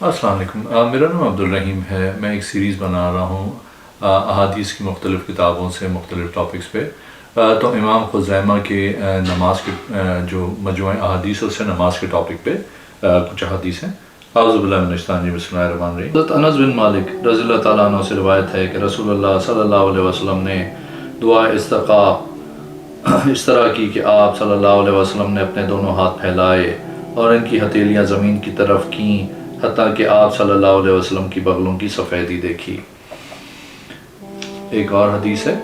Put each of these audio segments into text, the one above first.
السلام علیکم، میرا نام عبدالرحیم ہے۔ میں ایک سیریز بنا رہا ہوں احادیث کی مختلف کتابوں سے مختلف ٹاپکس پہ۔ تو امام خزیمہ کے نماز کے جو مجموعہ احادیث اس سے نماز کے ٹاپک پہ کچھ احادیث ہیں۔ اعوذ باللہ من الشیطان الرجیم، بسم اللہ الرحمن الرحیم۔ حضرت انس بن مالک رضی اللہ تعالیٰ عنہ سے روایت ہے کہ رسول اللہ صلی اللہ علیہ وسلم نے دعا استسقاء اس طرح کی کہ آپ صلی اللہ علیہ وسلم نے اپنے دونوں ہاتھ پھیلائے اور ان کی ہتھیلیاں زمین کی طرف کیں حتیٰ کہ آپ صلی اللہ علیہ وسلم کی بغلوں کی سفیدی دیکھی۔ ایک اور حدیث ہے،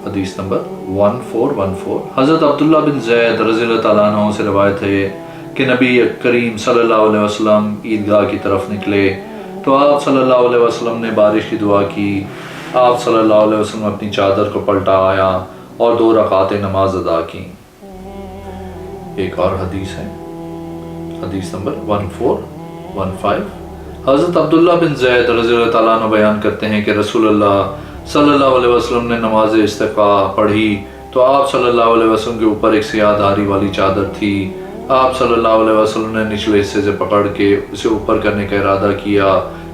حدیث نمبر 1414۔ حضرت عبداللہ بن زید رضی اللہ تعالیٰ عنہ سے روایت ہے کہ نبی کریم صلی اللہ علیہ وسلم عیدگاہ کی طرف نکلے تو آپ صلی اللہ علیہ وسلم نے بارش کی دعا کی۔ آپ صلی اللہ علیہ وسلم اپنی چادر کو پلٹایا اور 2 رکعت نماز ادا کی۔ ایک اور حدیث ہے، حدیث نمبر 1415۔ حضرت عبداللہ بن زید رضی اللہ تعالیٰ عنہ بیان کرتے ہیں کہ رسول اللہ صلی اللہ علیہ وسلم نے نماز استسقاء پڑھی تو آپ صلی اللہ علیہ وسلم کے اوپر ایک سیاہ دھاری والی چادر تھی۔ آپ صلی اللہ علیہ وسلم نے نچلے حصے سے پکڑ کے اسے اوپر کرنے کا ارادہ کیا،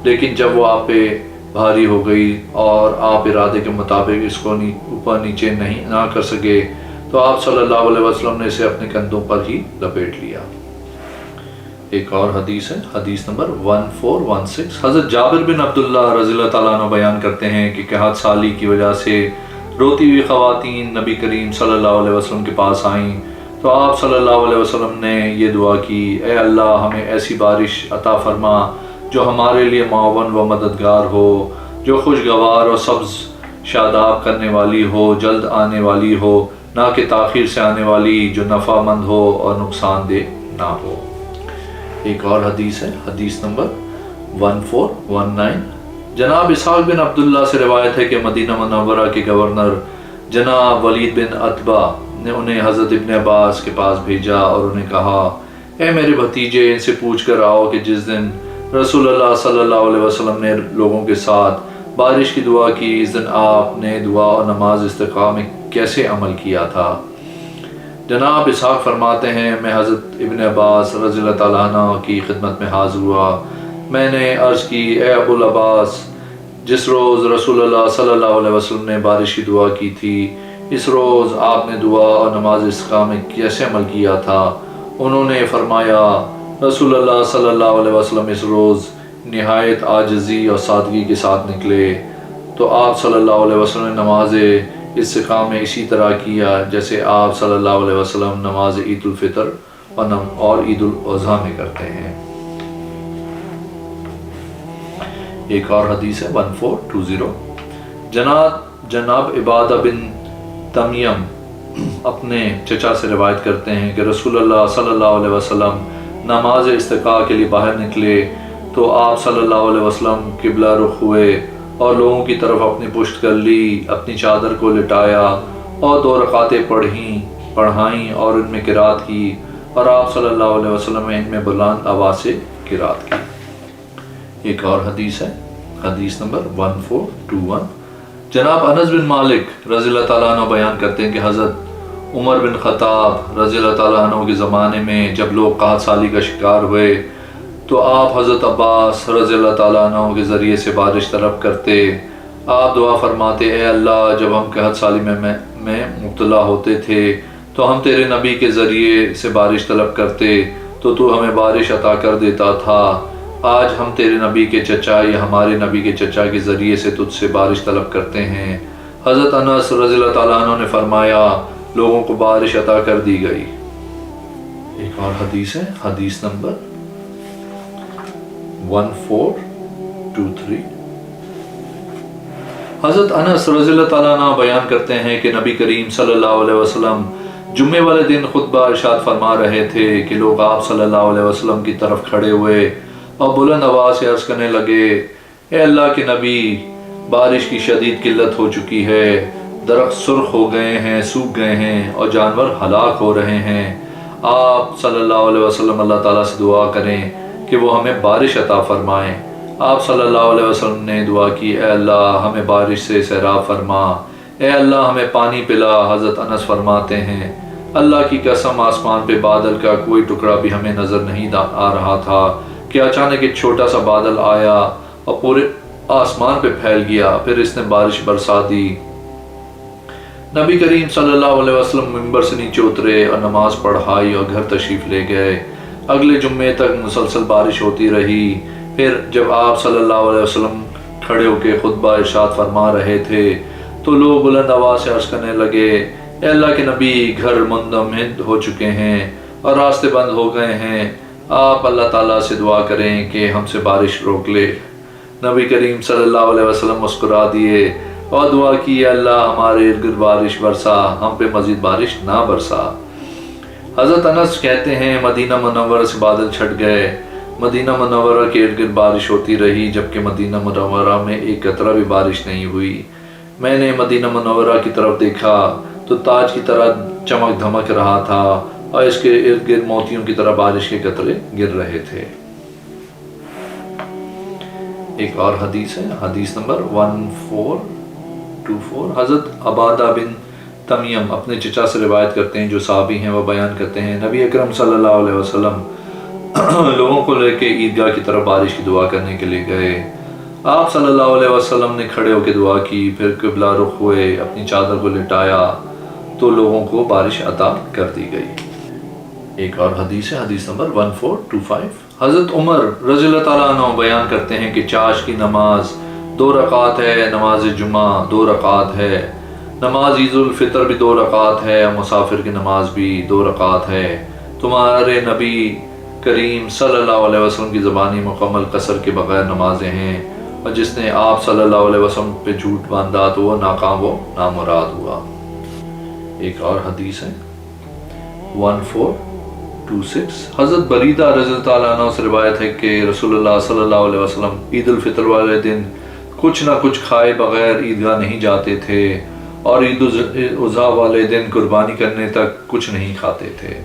لیکن جب وہ آپ پہ بھاری ہو گئی اور آپ ارادے کے مطابق اس کو اوپر نیچے نہ کر سکے تو آپ صلی اللہ علیہ وسلم نے اسے اپنے کندھوں پر ہی لپیٹ لیا۔ ایک اور حدیث ہے، حدیث نمبر 1416۔ حضرت جابر بن عبداللہ رضی اللہ تعالیٰ عنہ بیان کرتے ہیں کہ قحط سالی کی وجہ سے روتی ہوئی خواتین نبی کریم صلی اللہ علیہ وسلم کے پاس آئیں تو آپ صلی اللہ علیہ وسلم نے یہ دعا کی، اے اللہ ہمیں ایسی بارش عطا فرما جو ہمارے لیے معاون و مددگار ہو، جو خوشگوار اور سبز شاداب کرنے والی ہو، جلد آنے والی ہو، نہ کہ تاخیر سے آنے والی، جو نفع مند ہو اور نقصان دہ نہ ہو۔ ایک اور حدیث ہے، حدیث نمبر 1419۔ جناب اسحاق بن عبداللہ سے روایت ہے کہ مدینہ منورہ کے گورنر جناب ولید بن عتبہ نے انہیں حضرت ابن عباس کے پاس بھیجا اور انہیں کہا، اے میرے بھتیجے، ان سے پوچھ کر آؤ کہ جس دن رسول اللہ صلی اللہ علیہ وسلم نے لوگوں کے ساتھ بارش کی دعا کی، اس دن آپ نے دعا اور نماز استسقاء میں کیسے عمل کیا تھا؟ جناب اسحاق فرماتے ہیں، میں حضرت ابن عباس رضی اللہ تعالیٰ عنہ کی خدمت میں حاضر ہوا۔ میں نے عرض کی، اے ابو العباس، جس روز رسول اللہ صلی اللہ علیہ وسلم نے بارش کی دعا کی تھی، اس روز آپ نے دعا اور نماز استسقاء میں کیسے عمل کیا تھا؟ انہوں نے فرمایا، رسول اللہ صلی اللہ علیہ وسلم اس روز نہایت عاجزی اور سادگی کے ساتھ نکلے تو آپ صلی اللہ علیہ وسلم نے نماز استسقاء میں اسی طرح کیا جیسے آپ صلی اللہ علیہ وسلم نماز عید الفطر اور عید الاضحیٰ میں کرتے ہیں۔ ایک اور حدیث ہے، 1420۔ جناب عبادہ بن تمیم اپنے چچا سے روایت کرتے ہیں کہ رسول اللہ صلی اللہ علیہ وسلم نماز استسقاء کے لیے باہر نکلے تو آپ صلی اللہ علیہ وسلم قبلہ رخ ہوئے اور لوگوں کی طرف اپنی پشت کر لی، اپنی چادر کو لٹایا اور 2 رکعتیں پڑھائیں اور ان میں قرات کی، اور آپ صلی اللہ علیہ وسلم نے ان میں بلند آواز سے قرات کی۔ ایک اور حدیث ہے، حدیث نمبر 1421۔ جناب انس بن مالک رضی اللہ تعالیٰ عنہ بیان کرتے ہیں کہ حضرت عمر بن خطاب رضی اللہ تعالیٰ عنہ کے زمانے میں جب لوگ قحط سالی کا شکار ہوئے تو آپ حضرت عباس رضی اللہ تعالیٰ عنہ کے ذریعے سے بارش طلب کرتے۔ آپ دعا فرماتے، اے اللہ، جب ہم قحط سالی میں مبتلا ہوتے تھے تو ہم تیرے نبی کے ذریعے سے بارش طلب کرتے تو تو ہمیں بارش عطا کر دیتا تھا۔ آج ہم تیرے نبی کے چچا یا ہمارے نبی کے چچا کے ذریعے سے تجھ سے بارش طلب کرتے ہیں۔ حضرت انس رضی اللہ تعالیٰ عنہ نے فرمایا، لوگوں کو بارش عطا کر دی گئی۔ ایک اور حدیث ہے، حدیث نمبر 1423۔ حضرت انس رضی اللہ تعالیٰ عنہ بیان کرتے ہیں کہ نبی کریم صلی اللہ علیہ وسلم جمعے والے دن خطبہ ارشاد فرما رہے تھے کہ لوگ آپ صلی اللہ علیہ وسلم کی طرف کھڑے ہوئے اور بلند آواز سے عرض کرنے لگے، اے اللہ کے نبی، بارش کی شدید قلت ہو چکی ہے، درخت سرخ ہو گئے ہیں، سوکھ گئے ہیں اور جانور ہلاک ہو رہے ہیں۔ آپ صلی اللہ علیہ وسلم اللہ تعالیٰ سے دعا کریں کہ وہ ہمیں بارش عطا فرمائیں۔ آپ صلی اللہ علیہ وسلم نے دعا کی، اے اللہ ہمیں بارش سے سیراب فرما، اے اللہ ہمیں پانی پلا۔ حضرت انس فرماتے ہیں، اللہ کی قسم، آسمان پہ بادل کا کوئی ٹکڑا بھی ہمیں نظر نہیں آ رہا تھا کہ اچانک ایک چھوٹا سا بادل آیا اور پورے آسمان پہ پھیل گیا، پھر اس نے بارش برسا دی۔ نبی کریم صلی اللہ علیہ وسلم ممبر سے نیچے اترے اور نماز پڑھائی اور گھر تشریف لے گئے۔ اگلے جمعے تک مسلسل بارش ہوتی رہی۔ پھر جب آپ صلی اللہ علیہ وسلم کھڑے ہو کے خطبہ ارشاد فرما رہے تھے تو لوگ بلند آواز سے عرض کرنے لگے، اے اللہ کے نبی، گھر منہدم ہو چکے ہیں اور راستے بند ہو گئے ہیں، آپ اللہ تعالیٰ سے دعا کریں کہ ہم سے بارش روک لے۔ نبی کریم صلی اللہ علیہ وسلم مسکرا دیے اور دعا کی، اللہ ہمارے ارد گرد بارش برسا، ہم پہ مزید بارش نہ برسا۔ حضرت انس کہتے ہیں مدینہ منورہ سے بادل چھٹ گئے، مدینہ منورہ کے ارد گرد بارش ہوتی رہی، جبکہ مدینہ منورہ میں ایک قطرہ بھی بارش نہیں ہوئی۔ میں نے مدینہ منورہ کی طرف دیکھا تو تاج کی طرح چمک دھمک رہا تھا اور اس کے ارد گرد موتیوں کی طرح بارش کے قطرے گر رہے تھے۔ ایک اور حدیث ہے، حدیث نمبر 1424۔ حضرت عبادہ بن تمیم اپنے چچا سے روایت کرتے ہیں جو صحابی ہیں، وہ بیان کرتے ہیں نبی اکرم صلی اللہ علیہ وسلم لوگوں کو لے کے عیدگاہ کی طرف بارش کی دعا کرنے کے لیے گئے۔ آپ صلی اللہ علیہ وسلم نے کھڑے ہو کے دعا کی، پھر قبلہ رخ ہوئے، اپنی چادر کو لٹایا تو لوگوں کو بارش عطا کر دی گئی۔ ایک اور حدیث ہے، حدیث نمبر 1425۔ حضرت عمر رضی اللہ تعالیٰ عنہ بیان کرتے ہیں کہ چاش کی نماز 2 رکعت ہے، نماز جمعہ 2 رکعت ہے، نماز عید الفطر بھی 2 رکعت ہے، اور مسافر کی نماز بھی 2 رکعت ہے۔ تمہارے نبی کریم صلی اللہ علیہ وسلم کی زبانی مکمل قصر کے بغیر نمازیں ہیں، اور جس نے آپ صلی اللہ علیہ وسلم پہ جھوٹ باندھا تو وہ ناکام و نامراد ہوا۔ ایک اور حدیث ہے 1426۔ حضرت بریدہ رضی اللہ تعالیٰ عنہ سے روایت ہے کہ رسول اللہ صلی اللہ علیہ وسلم عید الفطر والے دن کچھ نہ کچھ کھائے بغیر عیدگاہ نہیں جاتے تھے، اور عید الاضحیٰ والے دن قربانی کرنے تک کچھ نہیں کھاتے تھے۔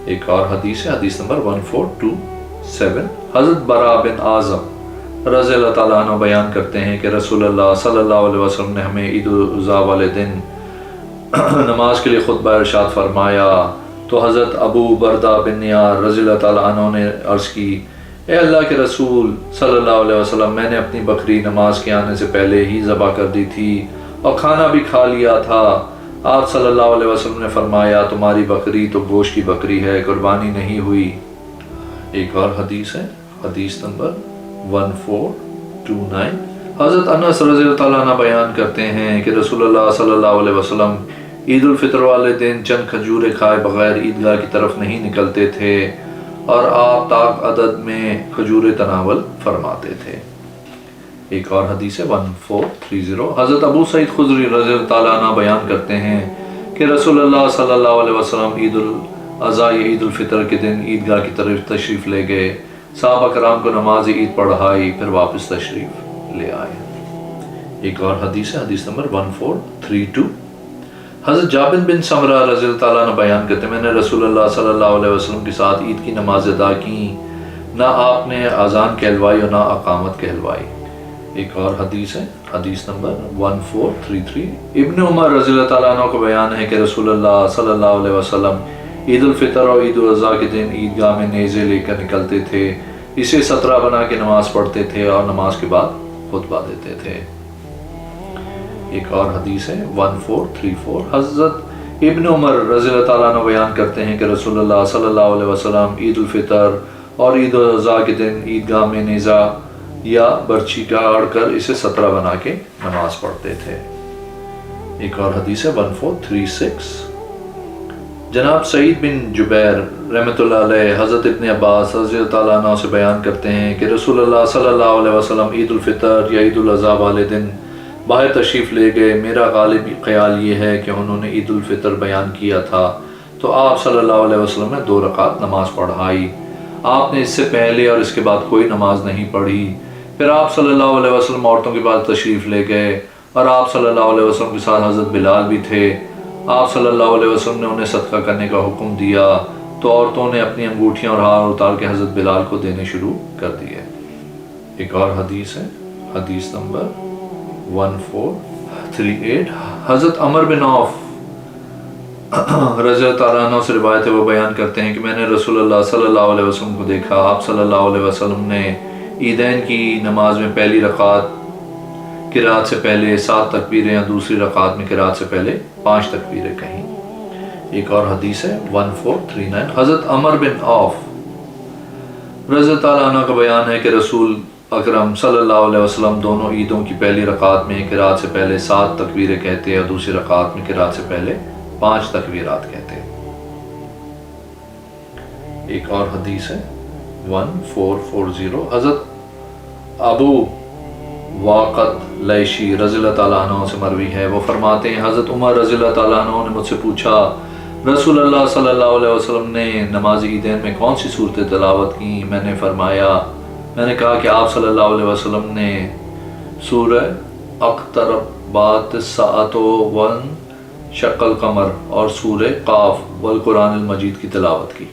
ایک اور حدیث ہے، حدیث نمبر 1427۔ حضرت براء بن عازب رضی اللہ تعالیٰ عنہ بیان کرتے ہیں کہ رسول اللہ صلی اللہ علیہ وسلم نے ہمیں عید الاضحیٰ والے دن نماز کے لیے خطبہ ارشاد فرمایا تو حضرت ابو بردہ بن نیار رضی اللہ تعالیٰ عنہ نے عرض کی، اے اللہ کے رسول صلی اللہ علیہ وسلم، میں نے اپنی بکری نماز کے آنے سے پہلے ہی ذبح کر دی تھی اور کھانا بھی کھا لیا تھا۔ آپ صلی اللہ علیہ وسلم نے فرمایا، تمہاری بکری تو گوشت کی بکری ہے، قربانی نہیں ہوئی۔ ایک اور حدیث ہے، حدیث نمبر 1429۔ حضرت انس رضی اللہ تعالیٰ عنہ بیان کرتے ہیں کہ رسول اللہ صلی اللہ علیہ وسلم عید الفطر والے دن چند کھجوریں کھائے بغیر عیدگاہ کی طرف نہیں نکلتے تھے، اور آپ طاق عدد میں کھجوریں تناول فرماتے تھے۔ ایک اور حدیث ہے 1430۔ حضرت ابو سعید خدری رضی اللہ تعالیٰ عنہ بیان کرتے ہیں کہ رسول اللہ صلی اللہ علیہ وسلم عید الاضحیٰ یا عید الفطر کے دن عیدگاہ کی طرف تشریف لے گئے، صحابہ کرام کو نماز عید پڑھائی، پھر واپس تشریف لے آئے۔ ایک اور حدیث ہے، حدیث نمبر 1432۔ حضرت جابر بن سمرہ رضی اللہ تعالیٰ عنہ بیان کرتے ہیں میں نے رسول اللہ صلی اللہ علیہ وسلم کے ساتھ عید کی نماز ادا کی، نہ آپ نے اذان کہلوائی اور نہ اقامت کہلوائی۔ ایک اور حدیث ہے، حدیث نمبر 1433۔ ابن عمر رضی اللہ تعالیٰ عنہ کو بیان ہے کہ رسول اللہ صلی اللہ علیہ وسلم عید الفطر اور عید الاضحیٰ کے دن عیدگاہ میں نیزے لے کر نکلتے تھے، اسے 17 بنا کے نماز پڑھتے تھے اور نماز کے بعد خطبہ دیتے تھے۔ ایک اور حدیث ہے 1434۔ حضرت ابن عمر رضی اللہ تعالیٰ عنہ بیان کرتے ہیں کہ رسول اللہ صلی اللہ علیہ وسلم عید الفطر اور عید الاضحیٰ کے دن عیدگاہ میں نیزہ یا برچھی گاڑ کر اسے 17 بنا کے نماز پڑھتے تھے۔ ایک اور حدیث ہے 1436۔ جناب سعید بن جبیر رحمۃ اللہ علیہ حضرت ابن عباس رضی اللہ تعالیٰ عنہ سے بیان کرتے ہیں کہ رسول اللہ صلی اللہ علیہ وسلم عید الفطر یا عید الاضحیٰ والے دن باہر تشریف لے گئے۔ میرا غالب خیال یہ ہے کہ انہوں نے عید الفطر بیان کیا تھا تو آپ صلی اللہ علیہ وسلم نے 2 رکعت نماز پڑھائی۔ آپ نے اس سے پہلے اور اس کے بعد کوئی نماز نہیں پڑھی۔ پھر آپ صلی اللہ علیہ وسلم عورتوں کے بعد تشریف لے گئے، اور آپ صلی اللہ علیہ وسلم کے ساتھ حضرت بلال بھی تھے۔ آپ صلی اللہ علیہ وسلم نے انہیں صدقہ کرنے کا حکم دیا تو عورتوں نے اپنی انگوٹھیاں اور ہار اتار کے حضرت بلال کو دینے شروع کر دیے۔ ایک اور حدیث ہے، حدیث نمبر 1438۔ حضرت عمر بن عوف رضی اللہ تعالیٰ عنہ سے روایت ہے، وہ بیان کرتے ہیں کہ میں نے رسول اللہ صلی اللہ علیہ وسلم کو دیکھا، آپ صلی اللہ علیہ وسلم نے عیدین کی نماز میں پہلی رکعت قرات سے پہلے 7 تکبیریں یا دوسری رکعت میں قرات سے پہلے 5 تکبیریں کہیں۔ ایک اور حدیث ہے 1439، حضرت عمر بن عوف رضی اللہ تعالیٰ عنہ کا بیان ہے کہ رسول اکرم صلی اللہ علیہ وسلم دونوں عیدوں کی پہلی رکعت میں قرات سے پہلے 7 تکبیریں کہتے اور دوسری رکعت میں قرات سے پہلے 5 تکبیرات کہتے ہیں۔ ایک اور حدیث ہے 1440، حضرت ابو واقد لیشی رضی اللہ تعالیٰ عنہ سے مروی ہے، وہ فرماتے ہیں حضرت عمر رضی اللہ تعالیٰ عنہ نے مجھ سے پوچھا رسول اللہ صلی اللہ علیہ وسلم نے نماز عیدین میں کون سی صورتیں تلاوت کی؟ میں نے کہا کہ آپ صلی اللہ علیہ وسلم نے سورہ اقتربت الساعۃ وانشق القمر اور سورہ قاف والقرآن المجید کی تلاوت کی۔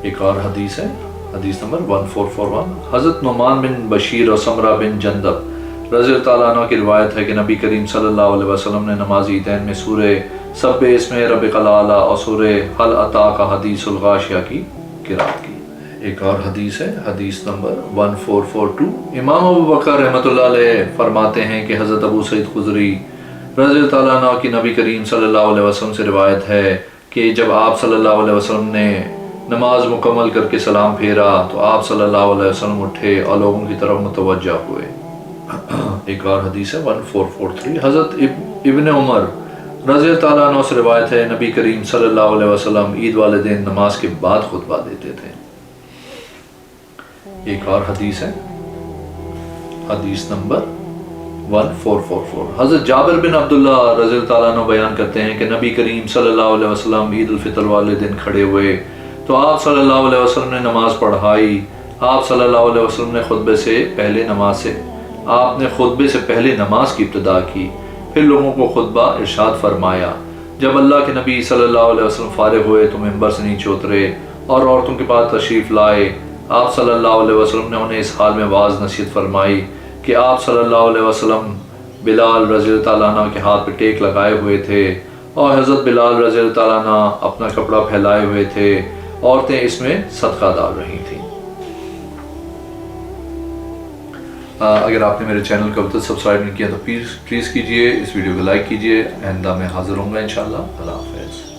ایک اور حدیث ہے حدیث نمبر 1441، حضرت نعمان بن بشیر اور سمرہ بن جندب رضی اللہ تعالیٰ عنہ کی روایت ہے کہ نبی کریم صلی اللہ علیہ وسلم نے نماز عیدین میں سورہ سبح اسم ربک الاعلی اور سورہ هل اتاک حدیث الغاشیہ کی قرات کی۔ ایک اور حدیث ہے حدیث نمبر 1442، امام ابو بکر رحمۃ اللہ علیہ فرماتے ہیں کہ حضرت ابو سعید خدری رضی اللہ تعالیٰ عنہ کی نبی کریم صلی اللہ علیہ وسلم سے روایت ہے کہ جب آپ صلی اللہ علیہ وسلم نے نماز مکمل کر کے سلام پھیرا تو آپ صلی اللہ علیہ وسلم اٹھے اور لوگوں کی طرف متوجہ ہوئے۔ ایک اور حدیث ہے 1443، حضرت ابن عمر رضی اللہ تعالیٰ عنہ سے روایت ہے نبی کریم صلی اللہ علیہ وسلم عید والے دن نماز کے بعد خطبہ دیتے تھے۔ ایک اور حدیث ہے حدیث نمبر 1444، حضرت جابر بن عبداللہ رضی اللہ تعالیٰ عنہ بیان کرتے ہیں کہ نبی کریم صلی اللہ علیہ وسلم عید الفطر والے دن کھڑے ہوئے تو آپ صلی اللہ علیہ وسلم نے نماز پڑھائی۔ آپ صلی اللہ علیہ وسلم نے خطبے سے پہلے نماز کی ابتدا کی، پھر لوگوں کو خطبہ ارشاد فرمایا۔ جب اللہ کے نبی صلی اللہ علیہ وسلم فارغ ہوئے تو ممبر سے نیچے اترے اور عورتوں کے پاس تشریف لائے۔ آپ صلی اللہ علیہ وسلم نے انہیں اس حال میں واعظ نصیحت فرمائی کہ آپ صلی اللہ علیہ وسلم بلال رضی اللہ تعالیٰ عنہ کے ہاتھ پہ ٹیک لگائے ہوئے تھے اور حضرت بلال رضی اللہ تعالیٰ عنہ اپنا کپڑا پھیلائے ہوئے تھے، عورتیں اس میں صدقہ ڈال رہی تھیں۔ اگر آپ نے میرے چینل کو اب تک سبسکرائب نہیں کیا تو پلیز کیجئے، اس ویڈیو کو لائک کیجئے، آئندہ میں حاضر ہوں گا انشاءاللہ۔ اللہ حافظ۔